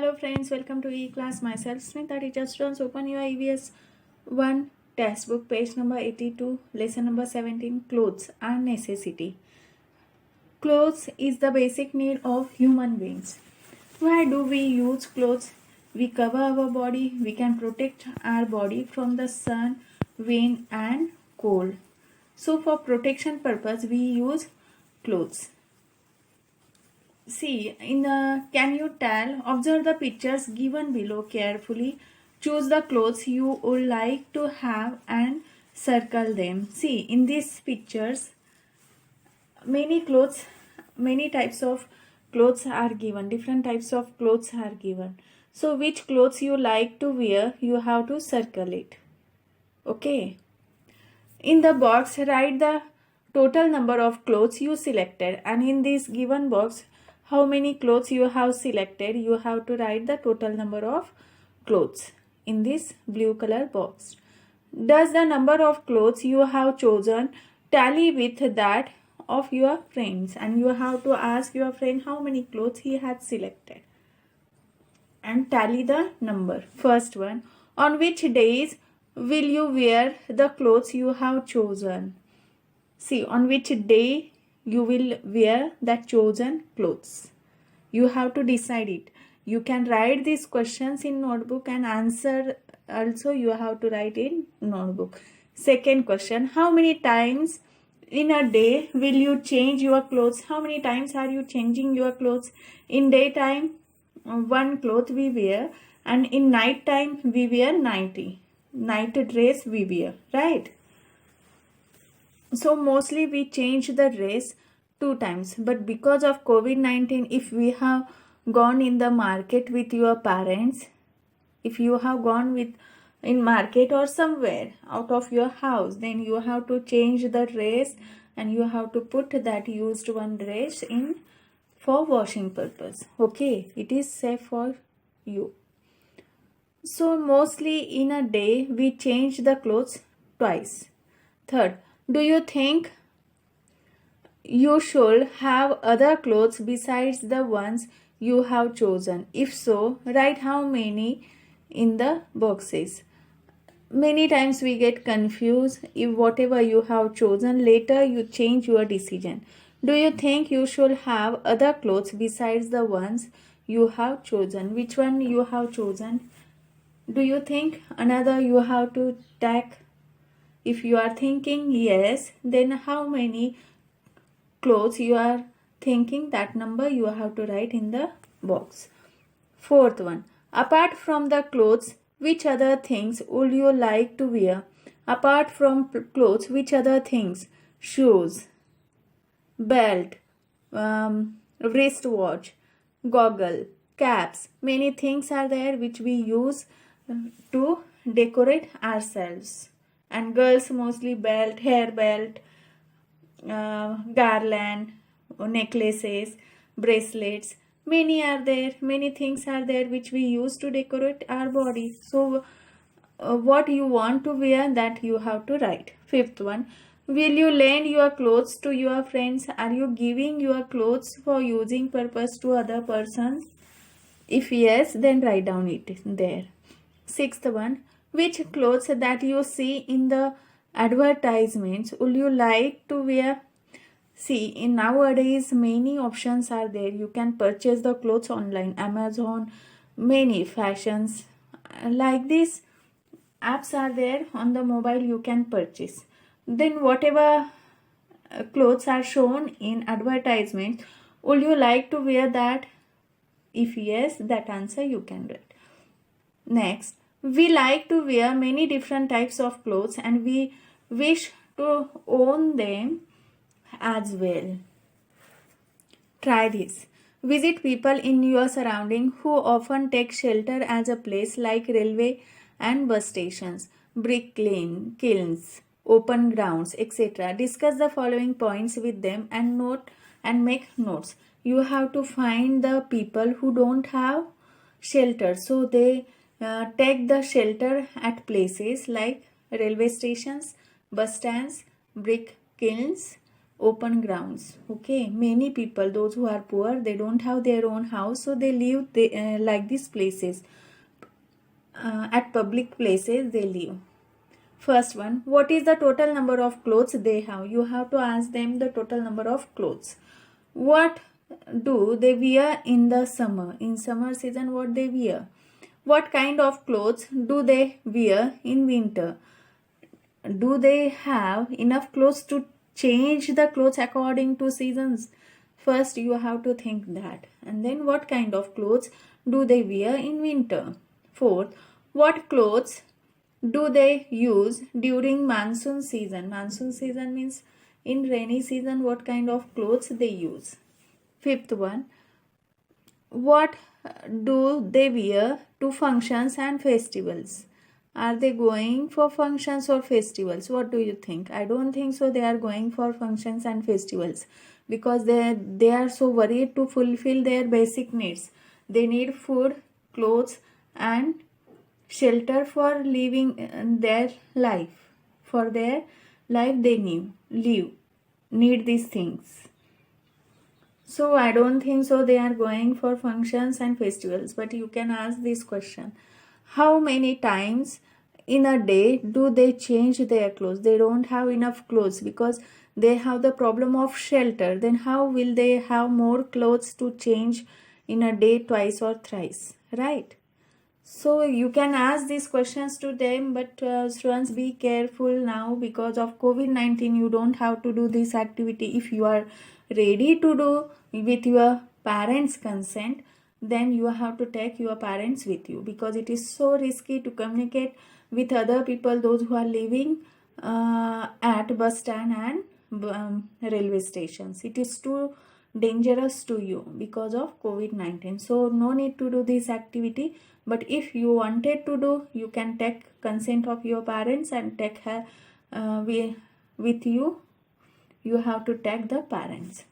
Hello friends, welcome to E-Class. Myself Snigdha, teacher students. Open your EVS 1 textbook, page number 82, lesson number 17, clothes and necessity. Clothes is the basic need of human beings. Why do we use clothes? We cover our body, we can protect our body from the sun, wind and cold. So for protection purpose, we use clothes. See, can you tell? Observe the pictures given below carefully. Choose the clothes you would like to have and circle them. See, in these pictures, many types of clothes are given. Different types of clothes are given. So, which clothes you like to wear, you have to circle it. Okay. In the box, write the total number of clothes you selected, and in this given box, how many clothes you have selected, you have to write the total number of clothes in this blue color box. Does the number of clothes you have chosen tally with that of your friends? And you have to ask your friend how many clothes he had selected and tally the number. First one, on which days will you wear the clothes you have chosen? See, on which day you will wear that chosen clothes. You have to decide it. You can write these questions in notebook and answer also you have to write in notebook. Second question, how many times in a day will you change your clothes? How many times are you changing your clothes? In daytime, one cloth we wear, and in night time we wear 90. Night dress we wear, right? So mostly we change the dress 2 times, but because of COVID-19, if we have gone in the market with your parents, if you have gone with in market or somewhere out of your house, then you have to change the dress and you have to put that used one dress in for washing purpose. Okay, it is safe for you. So mostly in a day we change the clothes twice. Third, do you think you should have other clothes besides the ones you have chosen? If so, write how many in the boxes. Many times we get confused. If whatever you have chosen, later you change your decision. Do you think you should have other clothes besides the ones you have chosen? Which one you have chosen? Do you think another you have to take? If you are thinking yes, then how many clothes you are thinking, that number you have to write in the box. Fourth one, apart from the clothes, which other things would you like to wear? Apart from clothes, which other things? Shoes, belt, wristwatch, goggle, caps. Many things are there which we use to decorate ourselves. And girls mostly belt, hair belt, garland, necklaces, bracelets. Many are there. Many things are there which we use to decorate our body. So, what you want to wear, that you have to write. Fifth one, will you lend your clothes to your friends? Are you giving your clothes for using purpose to other persons? If yes, then write down it there. Sixth one, which clothes that you see in the advertisements would you like to wear? See, in nowadays many options are there. You can purchase the clothes online, Amazon, many fashions like this apps are there on the mobile, you can purchase. Then whatever clothes are shown in advertisement, would you like to wear that? If yes, that answer you can write. Next, we like to wear many different types of clothes and we wish to own them as well. Try this. Visit people in your surrounding who often take shelter as a place like railway and bus stations, brick kilns, open grounds, etc. Discuss the following points with them and note and make notes. You have to find the people who don't have shelter, so they take the shelter at places like railway stations, bus stands, brick kilns, open grounds. Okay, many people, those who are poor, they don't have their own house, so they live like these places. At public places they live. First one, what is the total number of clothes they have? You have to ask them the total number of clothes. What do they wear in the summer? In summer season, what they wear? What kind of clothes do they wear in winter? Do they have enough clothes to change the clothes according to seasons? First you have to think that. And then what kind of clothes do they wear in winter? Fourth, what clothes do they use during monsoon season? Monsoon season means in rainy season, what kind of clothes they use? Fifth one, what do they wear to functions and festivals? Are they going for functions or festivals? What do you think? I don't think so they are going for functions and festivals, because they are so worried to fulfill their basic needs. They need food, clothes and shelter for living their life. For their life they need these things. So I don't think so they are going for functions and festivals. But you can ask this question: how many times in a day do they change their clothes? They don't have enough clothes because they have the problem of shelter. Then how will they have more clothes to change in a day twice or thrice, right? So you can ask these questions to them, but students, be careful now because of COVID-19. You don't have to do this activity. If you are ready to do with your parents' consent, then you have to take your parents with you, because it is so risky to communicate with other people, those who are living at bus stand and railway stations. It is too dangerous to you because of COVID-19. So no need to do this activity. But if you wanted to do, you can take consent of your parents and take her with you. You have to take the parents.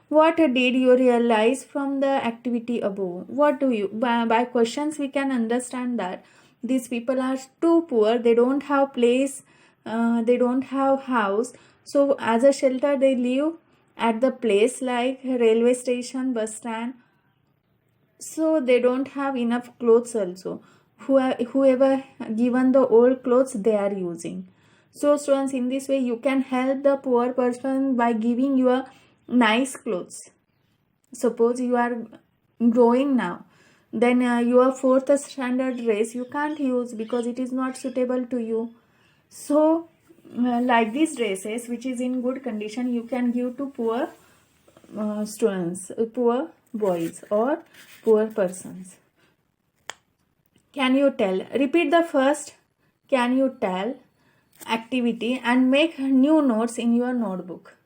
What did you realize from the activity above? What do you, by questions we can understand that these people are too poor. They don't have place, they don't have house. So as a shelter they live at the place like railway station, bus stand. So they don't have enough clothes also. Whoever given the old clothes they are using. So students, in this way you can help the poor person by giving your nice clothes. Suppose you are growing now, then your 4th standard dress you can't use because it is not suitable to you. So like these dresses which is in good condition, you can give to poor students, poor boys or poor persons. Can you tell? Repeat the first can you tell activity and make new notes in your notebook.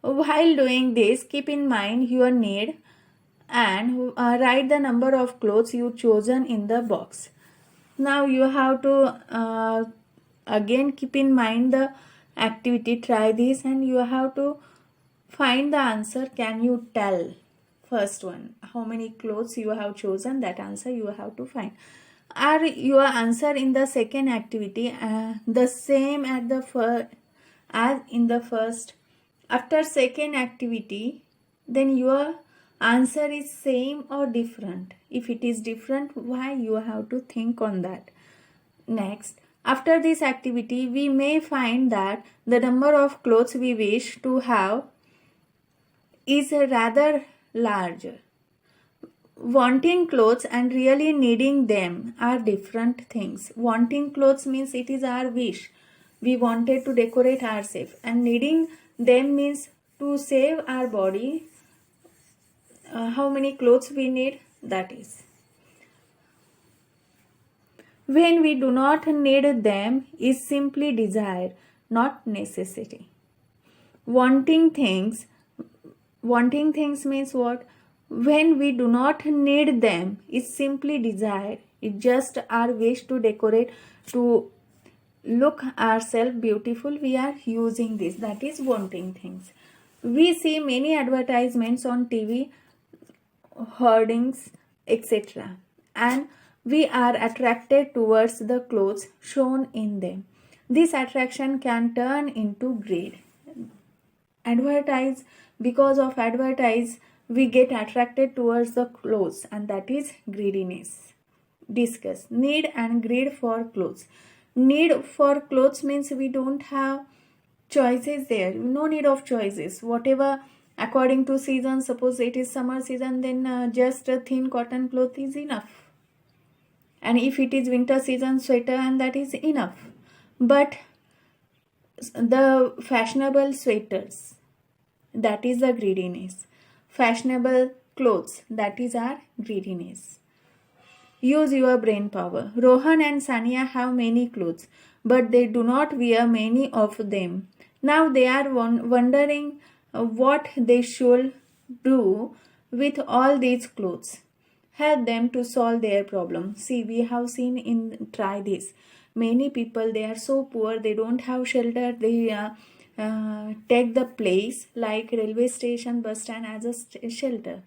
While doing this, keep in mind your need and write the number of clothes you chosen in the box. Now you have to again keep in mind the activity. Try this and you have to find the answer. Can you tell? First one, how many clothes you have chosen, that answer you have to find. Are your answer in the second activity the same at the as in the first? After second activity, then your answer is same or different. If it is different, why? You have to think on that. Next, after this activity, we may find that the number of clothes we wish to have is rather larger. Wanting clothes and really needing them are different things. Wanting clothes means it is our wish. We wanted to decorate ourselves, and needing them means to save our body. How many clothes we need, that is. When we do not need them is simply desire, not necessity. Wanting things means what? When we do not need them is simply desire. It's just our wish to decorate, to look ourselves beautiful. We are using this. That is wanting things. We see many advertisements on TV, hoardings, etc. And we are attracted towards the clothes shown in them. This attraction can turn into greed. advertise, because of advertise we get attracted towards the clothes, and that is greediness. Discuss need and greed for clothes. Need for clothes means we don't have choices there, no need of choices, whatever according to season. Suppose it is summer season, then just a thin cotton cloth is enough, and if it is winter season, sweater, and that is enough. But the fashionable sweaters, that is the greediness. Fashionable clothes, that is our greediness. Use your brain power. Rohan and Sania have many clothes, but they do not wear many of them. Now they are wondering what they should do with all these clothes. Help them to solve their problem. See, we have seen in try this. Many people, they are so poor, they don't have shelter. They take the place like railway station, bus stand as a shelter.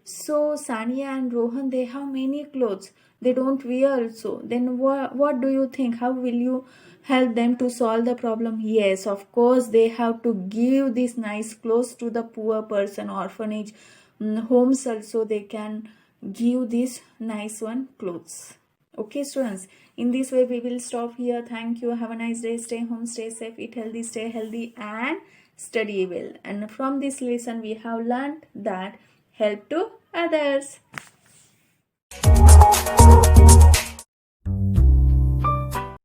So Sania and Rohan, they have many clothes. They don't wear also. Then what do you think? How will you help them to solve the problem? Yes, of course, they have to give these nice clothes to the poor person, orphanage, homes also. They can give these nice one clothes. Okay, students. In this way, we will stop here. Thank you. Have a nice day. Stay home, stay safe, eat healthy, stay healthy, and study well. And from this lesson, we have learned that help to others.